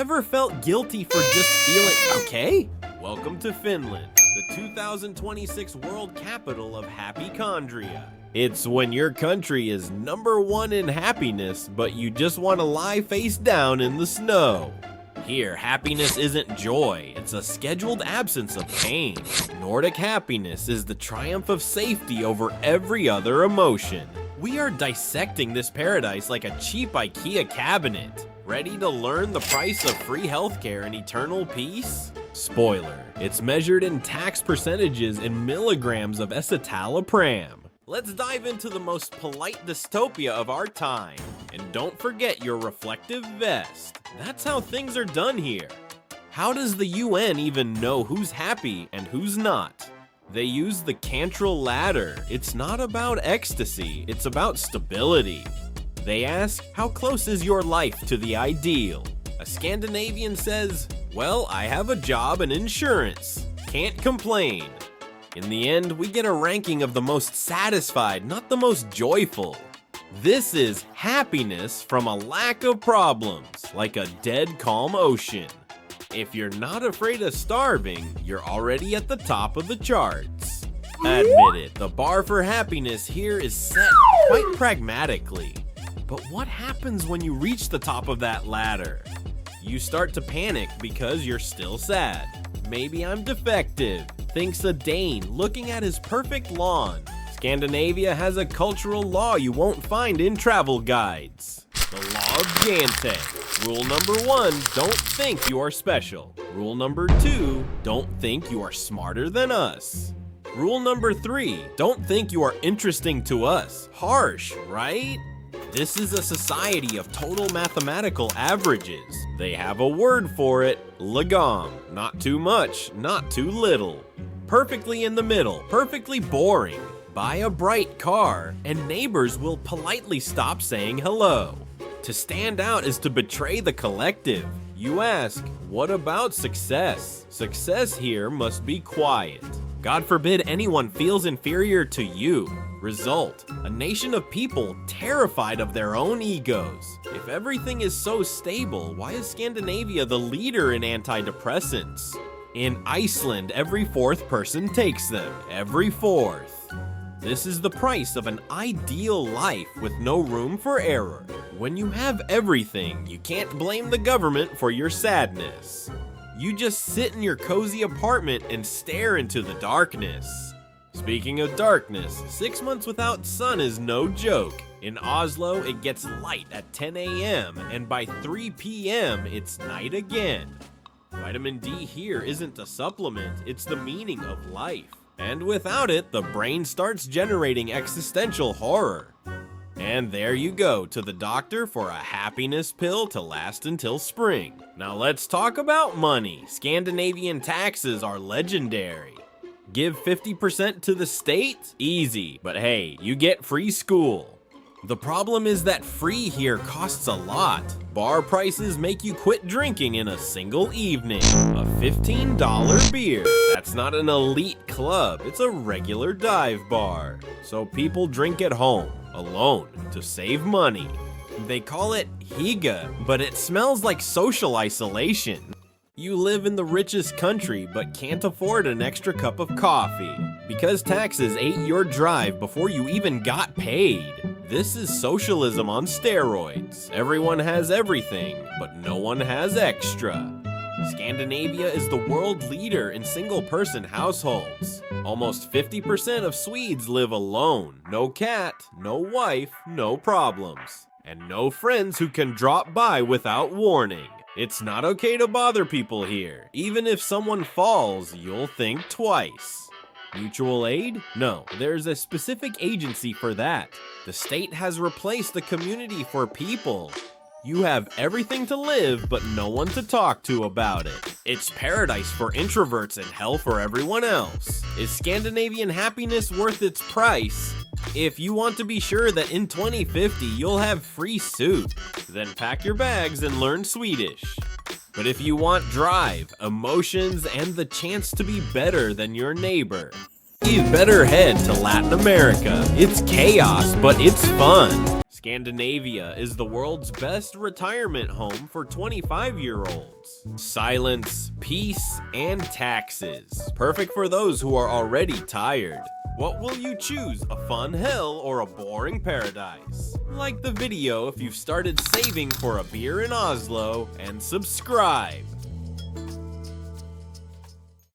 ever felt guilty for just feeling okay? Welcome to Finland, the 2026 world capital of Happychondria. It's when your country is #1 in happiness, but you just want to lie face down in the snow. Here, happiness isn't joy, it's a scheduled absence of pain. Nordic happiness is the triumph of safety over every other emotion. We are dissecting this paradise like a cheap IKEA cabinet. Ready to learn the price of free healthcare and eternal peace? Spoiler, it's measured in tax percentages in milligrams of escitalopram. Let's dive into the most polite dystopia of our time. And don't forget your reflective vest. That's how things are done here. How does the UN even know who's happy and who's not? They use the Cantrell ladder. It's not about ecstasy, it's about stability. They ask, how close is your life to the ideal? A Scandinavian says, well, I have a job and insurance. Can't complain. In the end, we get a ranking of the most satisfied, not the most joyful. This is happiness from a lack of problems, like a dead calm ocean. If you're not afraid of starving, you're already at the top of the charts. Admit it, the bar for happiness here is set quite pragmatically. But what happens when you reach the top of that ladder? You start to panic because you're still sad. Maybe I'm defective, thinks a Dane looking at his perfect lawn. Scandinavia has a cultural law you won't find in travel guides. The Law of Jante. Rule number 1, don't think you are special. Rule number 2, don't think you are smarter than us. Rule number 3, don't think you are interesting to us. Harsh, right? This is a society of total mathematical averages. They have a word for it, lagom. Not too much, not too little. Perfectly in the middle, perfectly boring. Buy a bright car, and neighbors will politely stop saying hello. To stand out is to betray the collective. You ask, what about success? Success here must be quiet. God forbid anyone feels inferior to you. Result, a nation of people terrified of their own egos. If everything is so stable, why is Scandinavia the leader in antidepressants? In Iceland, every 4th person takes them. Every 4th. This is the price of an ideal life with no room for error. When you have everything, you can't blame the government for your sadness. You just sit in your cozy apartment and stare into the darkness. Speaking of darkness, 6 months without sun is no joke. In Oslo, it gets light at 10 a.m. and by 3 p.m. it's night again. Vitamin D here isn't a supplement, it's the meaning of life. And without it, the brain starts generating existential horror. And there you go, to the doctor for a happiness pill to last until spring. Now let's talk about money. Scandinavian taxes are legendary. Give 50% to the state? Easy, but hey, you get free school. The problem is that free here costs a lot. Bar prices make you quit drinking in a single evening. A $15 beer. That's not an elite club, it's a regular dive bar. So people drink at home, alone, to save money. They call it hygge, but it smells like social isolation. You live in the richest country, but can't afford an extra cup of coffee. Because taxes ate your drive before you even got paid. This is socialism on steroids. Everyone has everything, but no one has extra. Scandinavia is the world leader in single-person households. Almost 50% of Swedes live alone. No cat, no wife, no problems. And no friends who can drop by without warning. It's not okay to bother people here. Even if someone falls, you'll think twice. Mutual aid? No, there's a specific agency for that. The state has replaced the community for people. You have everything to live, but no one to talk to about it. It's paradise for introverts and hell for everyone else. Is Scandinavian happiness worth its price? If you want to be sure that in 2050 you'll have free soup, then pack your bags and learn Swedish. But if you want drive, emotions, and the chance to be better than your neighbor, you better head to Latin America. It's chaos, but it's fun. Scandinavia is the world's best retirement home for 25-year-olds. Silence, peace, and taxes. Perfect for those who are already tired. What will you choose, a fun hell or a boring paradise? Like the video if you've started saving for a beer in Oslo, and subscribe.